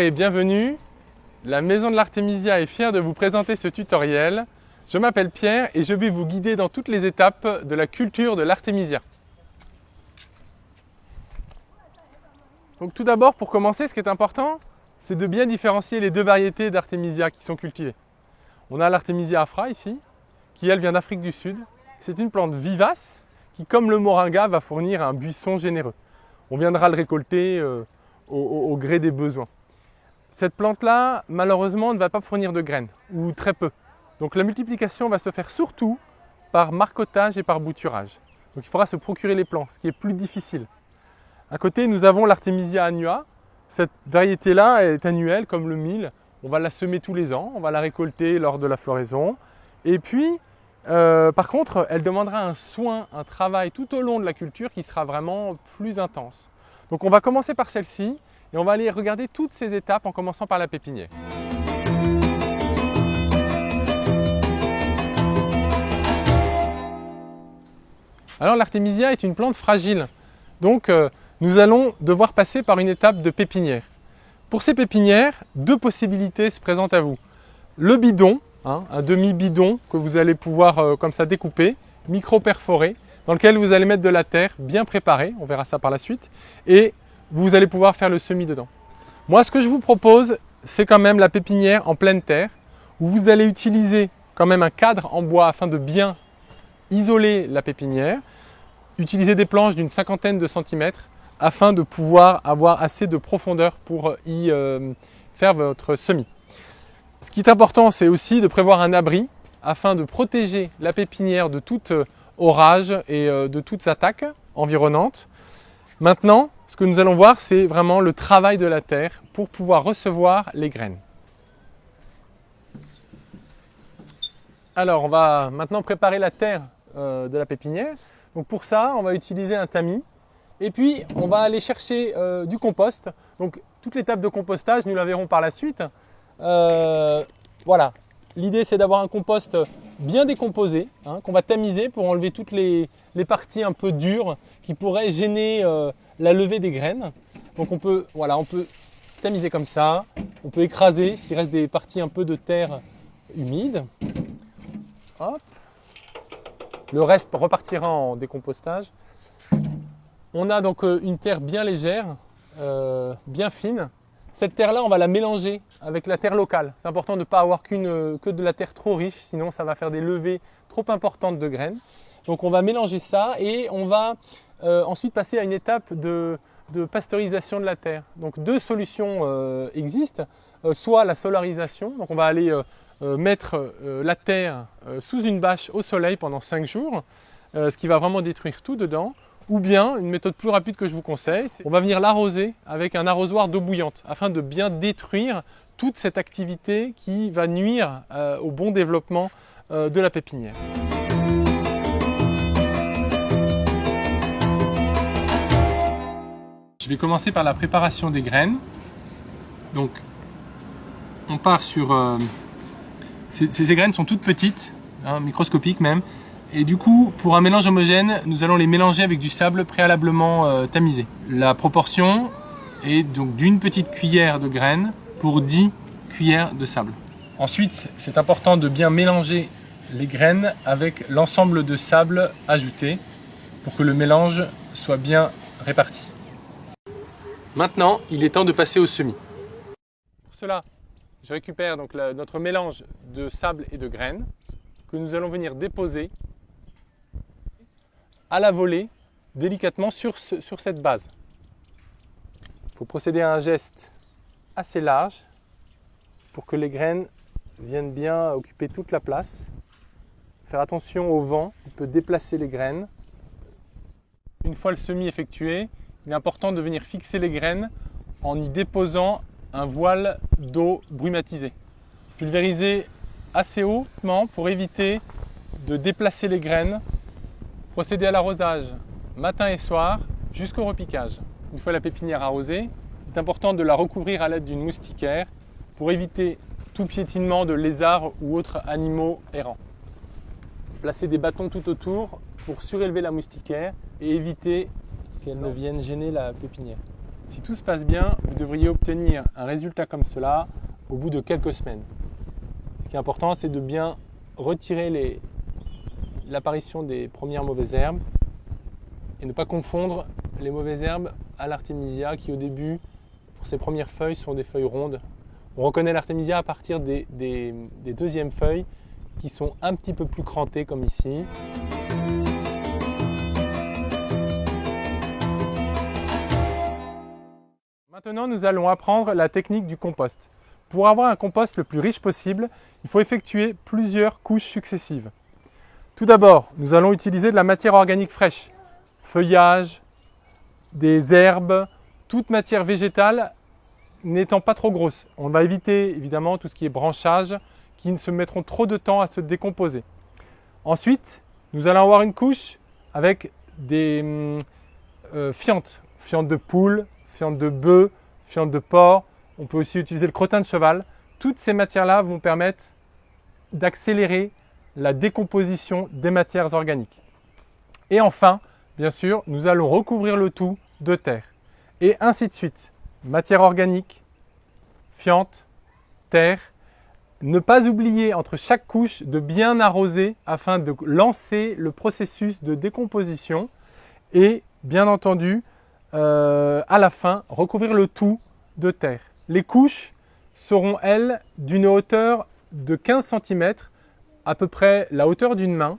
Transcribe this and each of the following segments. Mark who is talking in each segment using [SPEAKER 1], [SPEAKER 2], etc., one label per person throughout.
[SPEAKER 1] et bienvenue. La Maison de l'Artémisia est fière de vous présenter ce tutoriel. Je m'appelle Pierre et je vais vous guider dans toutes les étapes de la culture de l'Artémisia. Donc tout d'abord, pour commencer, ce qui est important, c'est de bien différencier les deux variétés d'Artémisia qui sont cultivées. On a l'Artémisia afra ici, qui elle vient d'Afrique du Sud. C'est une plante vivace qui, comme le moringa, va fournir un buisson généreux. On viendra le récolter au gré des besoins. Cette plante-là, malheureusement, ne va pas fournir de graines, ou très peu. Donc la multiplication va se faire surtout par marcottage et par bouturage. Donc il faudra se procurer les plants, ce qui est plus difficile. À côté, nous avons l'Artémisia annua. Cette variété-là est annuelle, comme le mil. On va la semer tous les ans, on va la récolter lors de la floraison. Et puis, par contre, elle demandera un soin, un travail tout au long de la culture qui sera vraiment plus intense. Donc on va commencer par celle-ci et on va aller regarder toutes ces étapes en commençant par la pépinière. Alors l'Artémisia est une plante fragile, donc nous allons devoir passer par une étape de pépinière. Pour ces pépinières, deux possibilités se présentent à vous. Le bidon, un demi-bidon que vous allez pouvoir comme ça découper, micro-perforé, dans lequel vous allez mettre de la terre bien préparée, on verra ça par la suite, et vous allez pouvoir faire le semis dedans. Moi, ce que je vous propose, c'est quand même la pépinière en pleine terre, où vous allez utiliser quand même un cadre en bois afin de bien isoler la pépinière, utiliser des planches d'une 50aine de centimètres afin de pouvoir avoir assez de profondeur pour y faire votre semis. Ce qui est important, c'est aussi de prévoir un abri afin de protéger la pépinière de tout orage et de toutes attaques environnantes. Maintenant, ce que nous allons voir, c'est vraiment le travail de la terre pour pouvoir recevoir les graines. Alors, on va maintenant préparer la terre de la pépinière. Donc pour ça, on va utiliser un tamis et puis on va aller chercher du compost. Donc toute l'étape de compostage, nous la verrons par la suite. Voilà, l'idée c'est d'avoir un compost bien décomposé, qu'on va tamiser pour enlever toutes les parties un peu dures qui pourraient gêner la levée des graines. Donc on peut tamiser comme ça, on peut écraser s'il reste des parties un peu de terre humide. Hop. Le reste repartira en décompostage. On a donc une terre bien légère, bien fine. Cette terre-là, on va la mélanger avec la terre locale. C'est important de ne pas avoir que de la terre trop riche, sinon ça va faire des levées trop importantes de graines. Donc on va mélanger ça et on va ensuite passer à une étape de pasteurisation de la terre. Donc deux solutions existent, soit la solarisation, donc on va aller mettre la terre sous une bâche au soleil pendant 5 jours, ce qui va vraiment détruire tout dedans. Ou bien, une méthode plus rapide que je vous conseille, on va venir l'arroser avec un arrosoir d'eau bouillante afin de bien détruire toute cette activité qui va nuire au bon développement de la pépinière. Je vais commencer par la préparation des graines. Donc, on part sur... Ces graines sont toutes petites, microscopiques même. Et du coup, pour un mélange homogène, nous allons les mélanger avec du sable préalablement tamisé. La proportion est donc d'une petite cuillère de graines pour 10 cuillères de sable. Ensuite, c'est important de bien mélanger les graines avec l'ensemble de sable ajouté pour que le mélange soit bien réparti. Maintenant, il est temps de passer au semis. Pour cela, je récupère donc notre mélange de sable et de graines que nous allons venir déposer à la volée, délicatement sur cette base. Il faut procéder à un geste assez large pour que les graines viennent bien occuper toute la place. Faire attention au vent, il peut déplacer les graines. Une fois le semis effectué, il est important de venir fixer les graines en y déposant un voile d'eau brumatisé. Pulvériser assez hautement pour éviter de déplacer les graines. Procéder à l'arrosage matin et soir jusqu'au repiquage. Une fois la pépinière arrosée, il est important de la recouvrir à l'aide d'une moustiquaire pour éviter tout piétinement de lézards ou autres animaux errants. Placer des bâtons tout autour pour surélever la moustiquaire et éviter qu'elle ne vienne gêner la pépinière. Si tout se passe bien, vous devriez obtenir un résultat comme cela au bout de quelques semaines. Ce qui est important, c'est de bien retirer l'apparition des premières mauvaises herbes et ne pas confondre les mauvaises herbes à l'artémisia qui au début, pour ses premières feuilles, sont des feuilles rondes. On reconnaît l'artémisia à partir des deuxièmes feuilles qui sont un petit peu plus crantées comme ici. Maintenant, nous allons apprendre la technique du compost. Pour avoir un compost le plus riche possible, il faut effectuer plusieurs couches successives. Tout d'abord, nous allons utiliser de la matière organique fraîche, feuillage, des herbes, toute matière végétale n'étant pas trop grosse. On va éviter évidemment tout ce qui est branchage qui ne se mettront trop de temps à se décomposer. Ensuite, nous allons avoir une couche avec des fientes, fientes de poule, fientes de bœuf, fientes de porc. On peut aussi utiliser le crottin de cheval. Toutes ces matières-là vont permettre d'accélérer la décomposition des matières organiques. Et enfin, bien sûr, nous allons recouvrir le tout de terre. Et ainsi de suite. Matière organique, fiente, terre. Ne pas oublier entre chaque couche de bien arroser afin de lancer le processus de décomposition. Et bien entendu, à la fin, recouvrir le tout de terre. Les couches seront, elles, d'une hauteur de 15 cm, à peu près la hauteur d'une main.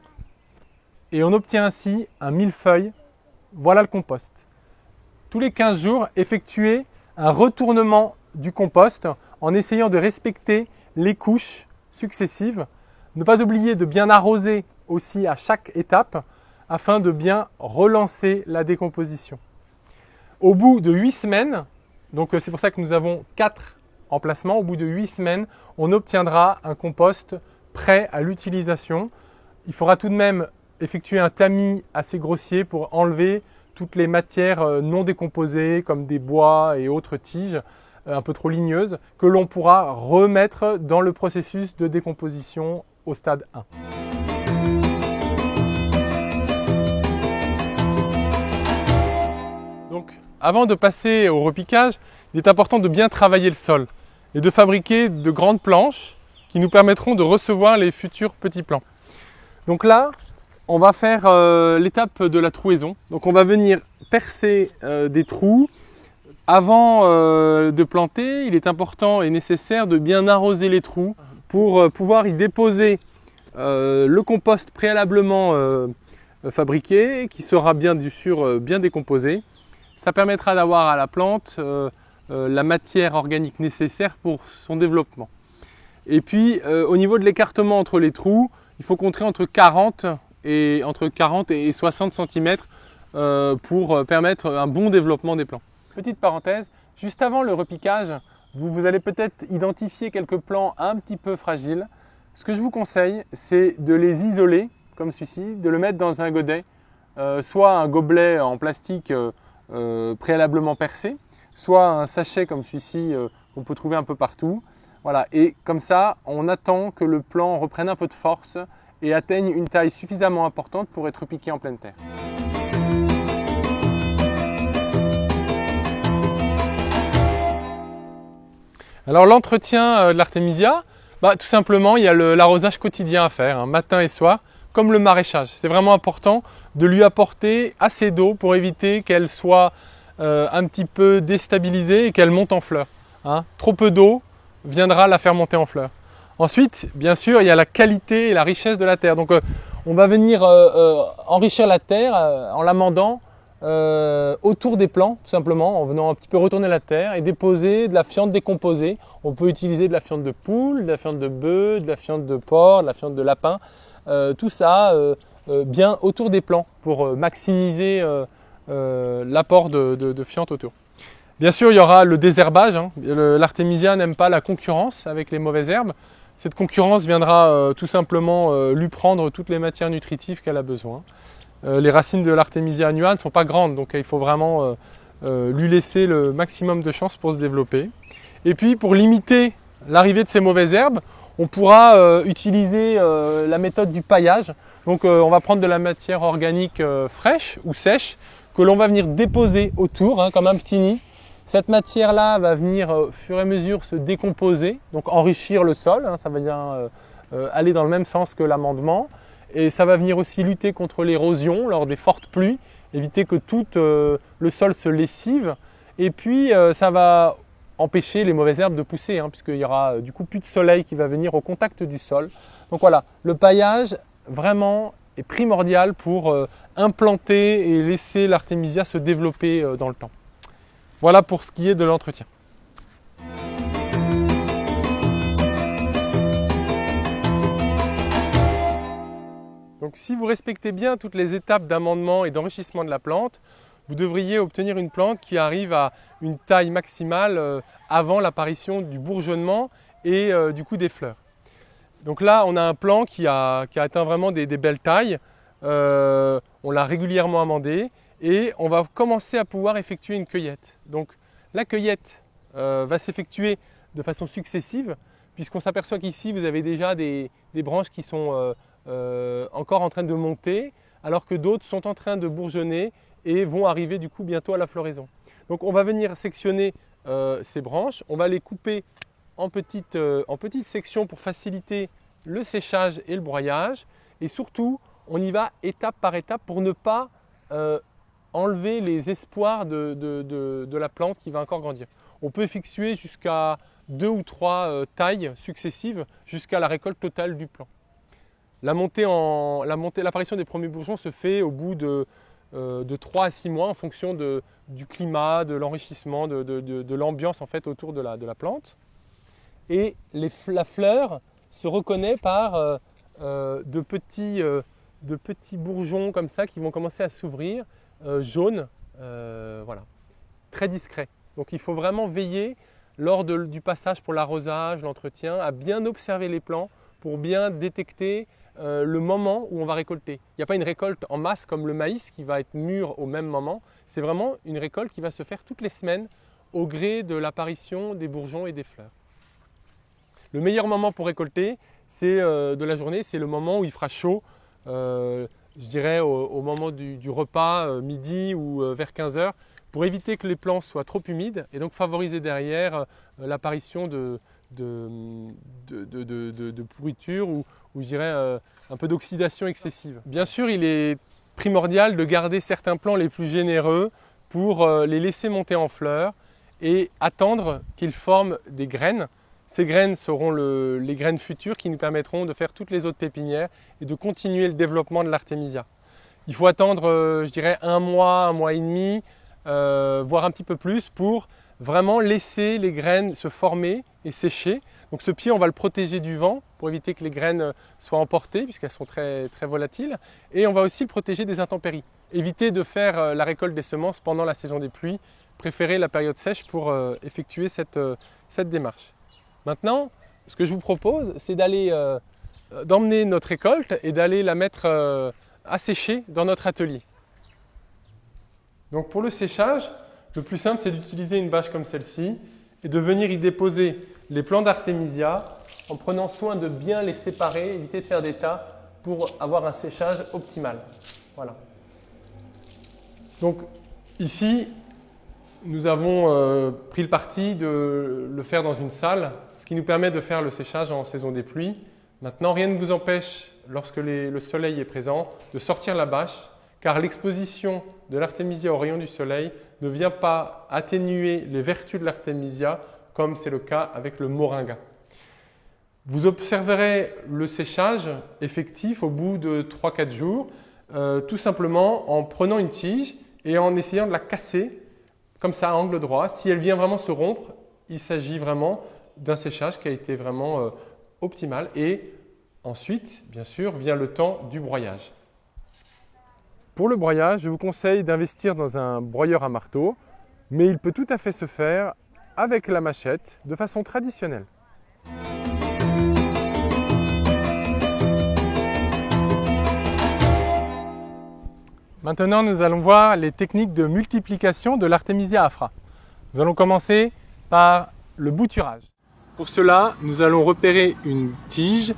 [SPEAKER 1] Et on obtient ainsi un millefeuille. Voilà le compost. Tous les 15 jours, effectuez un retournement du compost en essayant de respecter les couches successives. Ne pas oublier de bien arroser aussi à chaque étape afin de bien relancer la décomposition. Au bout de 8 semaines, donc c'est pour ça que nous avons 4 emplacements, au bout de 8 semaines, on obtiendra un compost prêt à l'utilisation. Il faudra tout de même effectuer un tamis assez grossier pour enlever toutes les matières non décomposées comme des bois et autres tiges un peu trop ligneuses que l'on pourra remettre dans le processus de décomposition au stade 1. Donc, avant de passer au repiquage, il est important de bien travailler le sol et de fabriquer de grandes planches qui nous permettront de recevoir les futurs petits plants. Donc là, on va faire l'étape de la trouaison. Donc on va venir percer des trous. Avant de planter, il est important et nécessaire de bien arroser les trous pour pouvoir y déposer le compost préalablement fabriqué qui sera bien sûr bien décomposé. Ça permettra d'avoir à la plante la matière organique nécessaire pour son développement. Et puis au niveau de l'écartement entre les trous, il faut compter entre 40 et 60 cm pour permettre un bon développement des plants. Petite parenthèse, juste avant le repiquage, vous allez peut-être identifier quelques plants un petit peu fragiles. Ce que je vous conseille, c'est de les isoler, comme celui-ci, de le mettre dans un godet, soit un gobelet en plastique préalablement percé, soit un sachet comme celui-ci qu'on peut trouver un peu partout. Voilà. Et comme ça, on attend que le plant reprenne un peu de force et atteigne une taille suffisamment importante pour être piqué en pleine terre. Alors l'entretien de l'artémisia, tout simplement il y a l'arrosage quotidien à faire, matin et soir, comme le maraîchage. C'est vraiment important de lui apporter assez d'eau pour éviter qu'elle soit un petit peu déstabilisée et qu'elle monte en fleurs. Trop peu d'eau viendra la faire monter en fleurs. Ensuite, bien sûr, il y a la qualité et la richesse de la terre. Donc on va venir enrichir la terre en l'amendant autour des plants, tout simplement, en venant un petit peu retourner la terre et déposer de la fiente décomposée. On peut utiliser de la fiente de poule, de la fiente de bœuf, de la fiente de porc, de la fiente de lapin, tout ça bien autour des plants pour maximiser l'apport de fiente autour. Bien sûr, il y aura le désherbage. L'artémisia n'aime pas la concurrence avec les mauvaises herbes. Cette concurrence viendra tout simplement lui prendre toutes les matières nutritives qu'elle a besoin. Les racines de l'artémisia annua ne sont pas grandes, donc il faut vraiment lui laisser le maximum de chances pour se développer. Et puis pour limiter l'arrivée de ces mauvaises herbes, on pourra utiliser la méthode du paillage. Donc on va prendre de la matière organique fraîche ou sèche que l'on va venir déposer autour, comme un petit nid. Cette matière-là va venir au fur et à mesure se décomposer, donc enrichir le sol, hein, ça va bien aller dans le même sens que l'amendement. Et ça va venir aussi lutter contre l'érosion lors des fortes pluies, éviter que tout le sol se lessive. Et puis ça va empêcher les mauvaises herbes de pousser, hein, puisqu'il y aura du coup plus de soleil qui va venir au contact du sol. Donc voilà, le paillage vraiment est primordial pour implanter et laisser l'artémisia se développer dans le temps. Voilà pour ce qui est de l'entretien. Donc si vous respectez bien toutes les étapes d'amendement et d'enrichissement de la plante, vous devriez obtenir une plante qui arrive à une taille maximale avant l'apparition du bourgeonnement et du coup des fleurs. Donc là, on a un plant qui a atteint vraiment des belles tailles. On l'a régulièrement amendé et on va commencer à pouvoir effectuer une cueillette. Donc la cueillette va s'effectuer de façon successive puisqu'on s'aperçoit qu'ici, vous avez déjà des branches qui sont encore en train de monter alors que d'autres sont en train de bourgeonner et vont arriver du coup bientôt à la floraison. Donc on va venir sectionner ces branches, on va les couper en petites sections pour faciliter le séchage et le broyage et surtout on y va étape par étape pour ne pas enlever les espoirs de la plante qui va encore grandir. On peut effectuer jusqu'à 2 ou 3 tailles successives jusqu'à la récolte totale du plant. L'apparition des premiers bourgeons se fait au bout de 3 à 6 mois en fonction du climat, de l'enrichissement, de l'ambiance en fait autour de la plante. Et la fleur se reconnaît par de petits bourgeons comme ça qui vont commencer à s'ouvrir, jaunes, voilà, très discrets. Donc il faut vraiment veiller lors du passage pour l'arrosage, l'entretien, à bien observer les plants pour bien détecter le moment où on va récolter. Il n'y a pas une récolte en masse comme le maïs qui va être mûr au même moment. C'est vraiment une récolte qui va se faire toutes les semaines au gré de l'apparition des bourgeons et des fleurs. Le meilleur moment pour récolter de la journée, c'est le moment où il fera chaud, je dirais au moment du repas, midi ou vers 15 h, pour éviter que les plants soient trop humides et donc favoriser derrière l'apparition de pourriture ou je dirais un peu d'oxydation excessive. Bien sûr, il est primordial de garder certains plants les plus généreux pour les laisser monter en fleurs et attendre qu'ils forment des graines. Ces graines seront les graines futures qui nous permettront de faire toutes les autres pépinières et de continuer le développement de l'artémisia. Il faut attendre, je dirais, un mois et demi, voire un petit peu plus pour vraiment laisser les graines se former et sécher. Donc ce pied, on va le protéger du vent pour éviter que les graines soient emportées puisqu'elles sont très, très volatiles. Et on va aussi le protéger des intempéries. Éviter de faire la récolte des semences pendant la saison des pluies. Préférer la période sèche pour effectuer cette démarche. Maintenant, ce que je vous propose, c'est d'emmener notre récolte et d'aller la mettre à sécher dans notre atelier. Donc pour le séchage, le plus simple, c'est d'utiliser une bâche comme celle-ci et de venir y déposer les plants d'artémisia en prenant soin de bien les séparer, éviter de faire des tas pour avoir un séchage optimal. Voilà. Donc ici, nous avons pris le parti de le faire dans une salle, ce qui nous permet de faire le séchage en saison des pluies. Maintenant, rien ne vous empêche, lorsque le soleil est présent, de sortir la bâche, car l'exposition de l'artémisia aux rayons du soleil ne vient pas atténuer les vertus de l'artémisia, comme c'est le cas avec le moringa. Vous observerez le séchage effectif au bout de 3-4 jours, tout simplement en prenant une tige et en essayant de la casser, comme ça à angle droit. Si elle vient vraiment se rompre, il s'agit vraiment d'un séchage qui a été vraiment optimal. Et ensuite, bien sûr, vient le temps du broyage. Pour le broyage, je vous conseille d'investir dans un broyeur à marteau, mais il peut tout à fait se faire avec la machette de façon traditionnelle. Maintenant, nous allons voir les techniques de multiplication de l'artémisia afra. Nous allons commencer par le bouturage. Pour cela, nous allons repérer une tige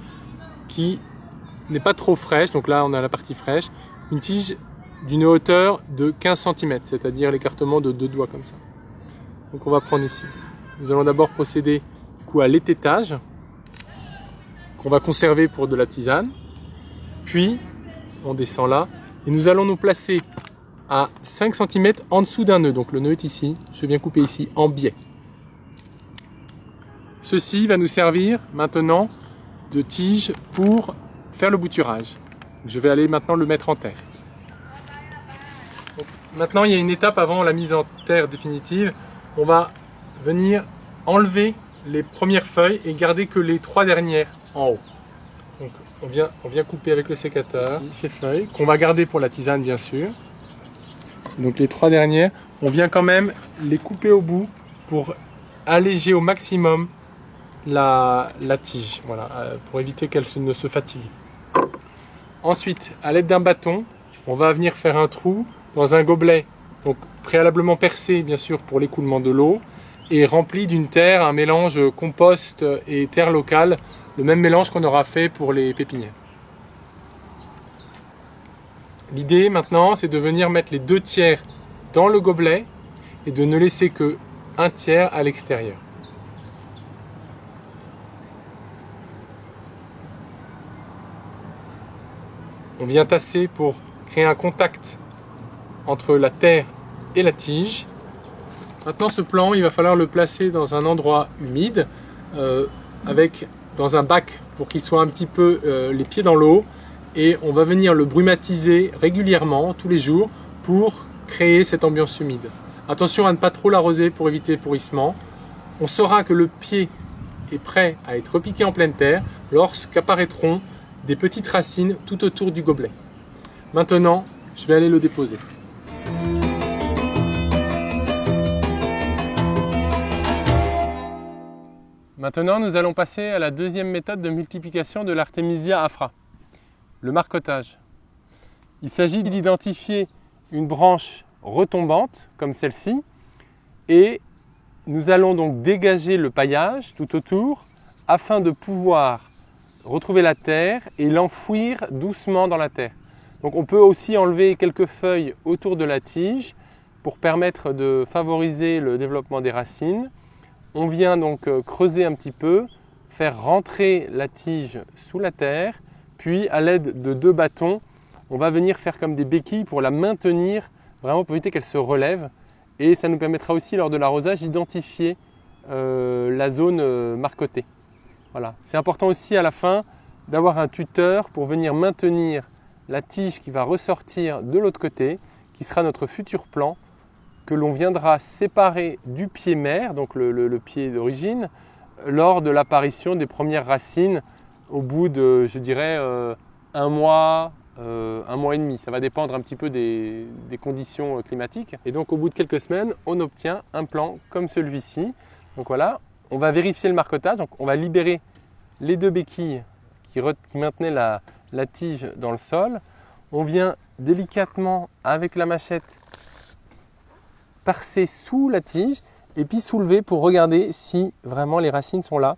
[SPEAKER 1] qui n'est pas trop fraîche, donc là on a la partie fraîche, une tige d'une hauteur de 15 cm, c'est-à-dire l'écartement de 2 doigts comme ça. Donc on va prendre ici. Nous allons d'abord procéder à l'étêtage qu'on va conserver pour de la tisane. Puis on descend là et nous allons nous placer à 5 cm en dessous d'un nœud. Donc le nœud est ici. Je viens couper ici en biais. Ceci va nous servir maintenant de tige pour faire le bouturage. Je vais aller maintenant le mettre en terre. Donc, maintenant il y a une étape avant la mise en terre définitive. On va venir enlever les premières feuilles et garder que les 3 dernières en haut. Donc on vient couper avec le sécateur ces feuilles qu'on va garder pour la tisane bien sûr. Donc les 3 dernières, on vient quand même les couper au bout pour alléger au maximum la tige, voilà, pour éviter qu'elle ne se fatigue. Ensuite, à l'aide d'un bâton, on va venir faire un trou dans un gobelet, donc préalablement percé bien sûr pour l'écoulement de l'eau, et rempli d'une terre, un mélange compost et terre locale, le même mélange qu'on aura fait pour les pépinières. L'idée maintenant, c'est de venir mettre les 2 tiers dans le gobelet et de ne laisser que 1 tiers à l'extérieur. On vient tasser pour créer un contact entre la terre et la tige. Maintenant ce plan, il va falloir le placer dans un endroit humide, dans un bac pour qu'il soit un petit peu les pieds dans l'eau. Et on va venir le brumatiser régulièrement, tous les jours, pour créer cette ambiance humide. Attention à ne pas trop l'arroser pour éviter le pourrissement. On saura que le pied est prêt à être repiqué en pleine terre lorsqu'apparaîtront des petites racines tout autour du gobelet. Maintenant, je vais aller le déposer. Maintenant, nous allons passer à la deuxième méthode de multiplication de l'Artemisia afra, le marcottage. Il s'agit d'identifier une branche retombante, comme celle-ci, et nous allons donc dégager le paillage tout autour afin de pouvoir retrouver la terre et l'enfouir doucement dans la terre. Donc on peut aussi enlever quelques feuilles autour de la tige pour permettre de favoriser le développement des racines. On vient donc creuser un petit peu, faire rentrer la tige sous la terre, puis à l'aide de 2 bâtons, on va venir faire comme des béquilles pour la maintenir, vraiment pour éviter qu'elle se relève. Et ça nous permettra aussi lors de l'arrosage d'identifier la zone marcotée. Voilà. C'est important aussi à la fin d'avoir un tuteur pour venir maintenir la tige qui va ressortir de l'autre côté, qui sera notre futur plan, que l'on viendra séparer du pied mère, donc le pied d'origine, lors de l'apparition des premières racines au bout de, je dirais, 1 mois, 1 mois et demi. Ça va dépendre un petit peu des conditions climatiques. Et donc au bout de quelques semaines, on obtient un plan comme celui-ci. Donc voilà, on va vérifier le marcotage. Donc on va libérer les 2 béquilles qui maintenaient la tige dans le sol. On vient délicatement avec la machette percer sous la tige et puis soulever pour regarder si vraiment les racines sont là.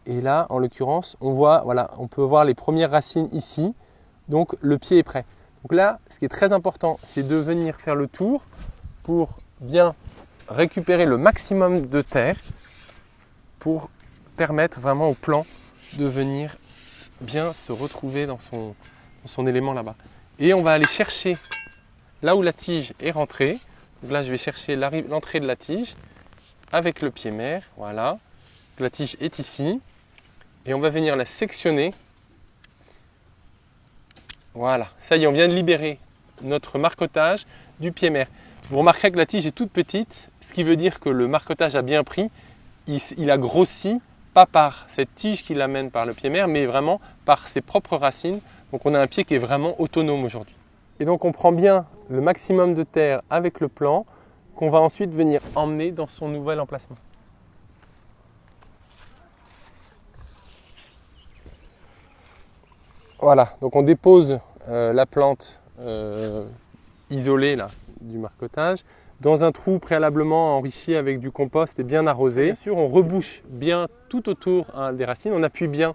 [SPEAKER 1] Et là, en l'occurrence, on voit, voilà, on peut voir les premières racines ici. Donc le pied est prêt. Donc là, ce qui est très important, c'est de venir faire le tour pour bien récupérer le maximum de terre pour permettre vraiment au plant de venir bien se retrouver dans son élément là-bas. Et on va aller chercher là où la tige est rentrée. Donc là, je vais chercher l'entrée de la tige avec le pied mère. Voilà. La tige est ici. Et on va venir la sectionner. Voilà. Ça y est, on vient de libérer notre marcotage du pied mère. Vous remarquerez que la tige est toute petite, ce qui veut dire que le marcotage a bien pris. Il a grossi, pas par cette tige qui l'amène par le pied mère, mais vraiment par ses propres racines. Donc on a un pied qui est vraiment autonome aujourd'hui. Et donc on prend bien le maximum de terre avec le plan qu'on va ensuite venir emmener dans son nouvel emplacement. Voilà, donc on dépose la plante isolée là, du marcotage dans un trou préalablement enrichi avec du compost et bien arrosé. Bien sûr, on rebouche bien tout autour des racines, on appuie bien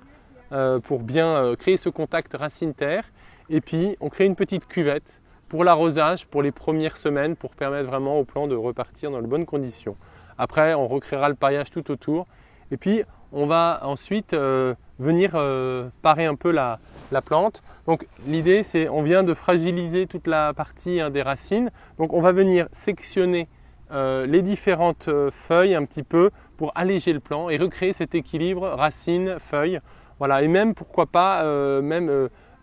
[SPEAKER 1] pour bien créer ce contact racine-terre. Et puis, on crée une petite cuvette pour l'arrosage, pour les premières semaines, pour permettre vraiment au plant de repartir dans de bonnes conditions. Après, on recréera le paillage tout autour. Et puis, on va ensuite venir parer un peu la plante. Donc, l'idée, c'est on vient de fragiliser toute la partie des racines. Donc, on va venir sectionner les différentes feuilles un petit peu pour alléger le plant et recréer cet équilibre racines-feuilles. Voilà. Et même, pourquoi pas,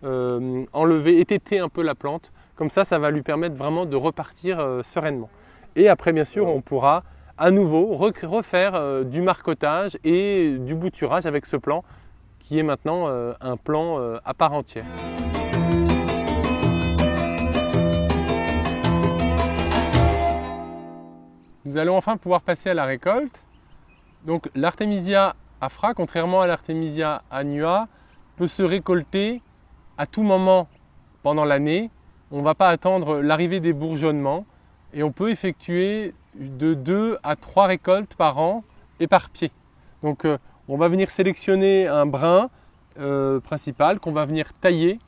[SPEAKER 1] enlever, étêter un peu la plante. Comme ça va lui permettre vraiment de repartir sereinement. Et après, bien sûr, on pourra à nouveau refaire du marcottage et du bouturage avec ce plan qui est maintenant un plan à part entière. Nous allons enfin pouvoir passer à la récolte. Donc l'Artemisia afra, contrairement à l'Artemisia annua, peut se récolter à tout moment pendant l'année. On ne va pas attendre l'arrivée des bourgeonnements et on peut effectuer de 2 à 3 récoltes par an et par pied. Donc on va venir sélectionner un brin principal qu'on va venir tailler,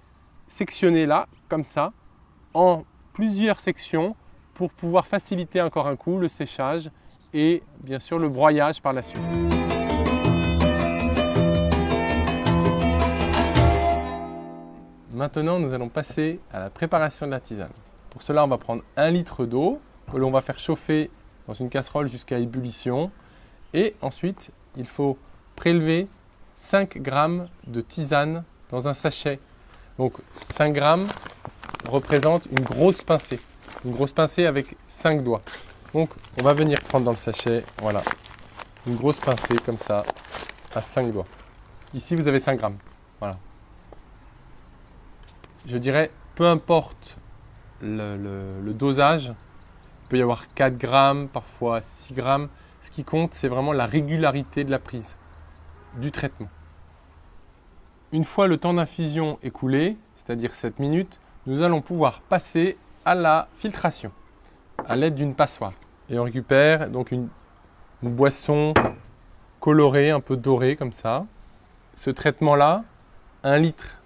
[SPEAKER 1] sectionner là, comme ça, en plusieurs sections pour pouvoir faciliter encore un coup le séchage et bien sûr le broyage par la suite. Maintenant, nous allons passer à la préparation de la tisane. Pour cela, on va prendre 1 litre d'eau que l'on va faire chauffer dans une casserole jusqu'à ébullition. Et ensuite, il faut prélever 5 g de tisane dans un sachet. Donc 5 g représente une grosse pincée avec 5 doigts. Donc on va venir prendre dans le sachet, voilà, une grosse pincée comme ça, à 5 doigts. Ici, vous avez 5 g. Voilà. Je dirais, peu importe le dosage, il peut y avoir 4 grammes, parfois 6 grammes. Ce qui compte, c'est vraiment la régularité de la prise, du traitement. Une fois le temps d'infusion écoulé, c'est-à-dire 7 minutes, nous allons pouvoir passer à la filtration à l'aide d'une passoire. Et on récupère donc une boisson colorée, un peu dorée comme ça. Ce traitement-là, 1 litre,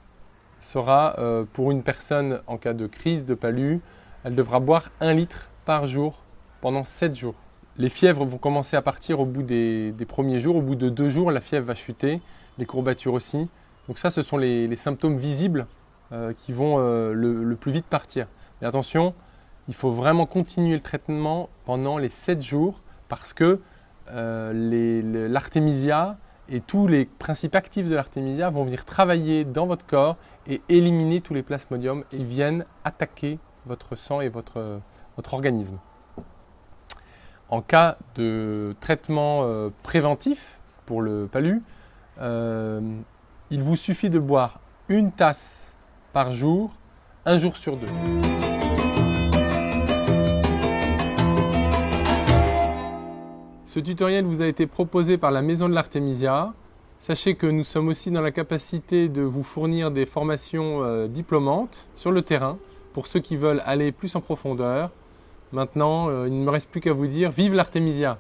[SPEAKER 1] sera pour une personne en cas de crise de palu, elle devra boire 1 litre par jour pendant 7 jours. Les fièvres vont commencer à partir au bout des premiers jours. Au bout de 2 jours, la fièvre va chuter, les courbatures aussi. Donc ça, ce sont les symptômes visibles qui vont le plus vite partir. Mais attention, il faut vraiment continuer le traitement pendant les 7 jours parce que l'artémisia et tous les principes actifs de l'artémisia vont venir travailler dans votre corps et éliminer tous les plasmodiums et viennent attaquer votre sang et votre organisme. En cas de traitement préventif pour le palu, il vous suffit de boire 1 tasse par jour, 1 jour sur 2. Ce tutoriel vous a été proposé par la Maison de l'Artémisia. Sachez que nous sommes aussi dans la capacité de vous fournir des formations diplômantes sur le terrain pour ceux qui veulent aller plus en profondeur. Maintenant, il ne me reste plus qu'à vous dire vive l'Artémisia!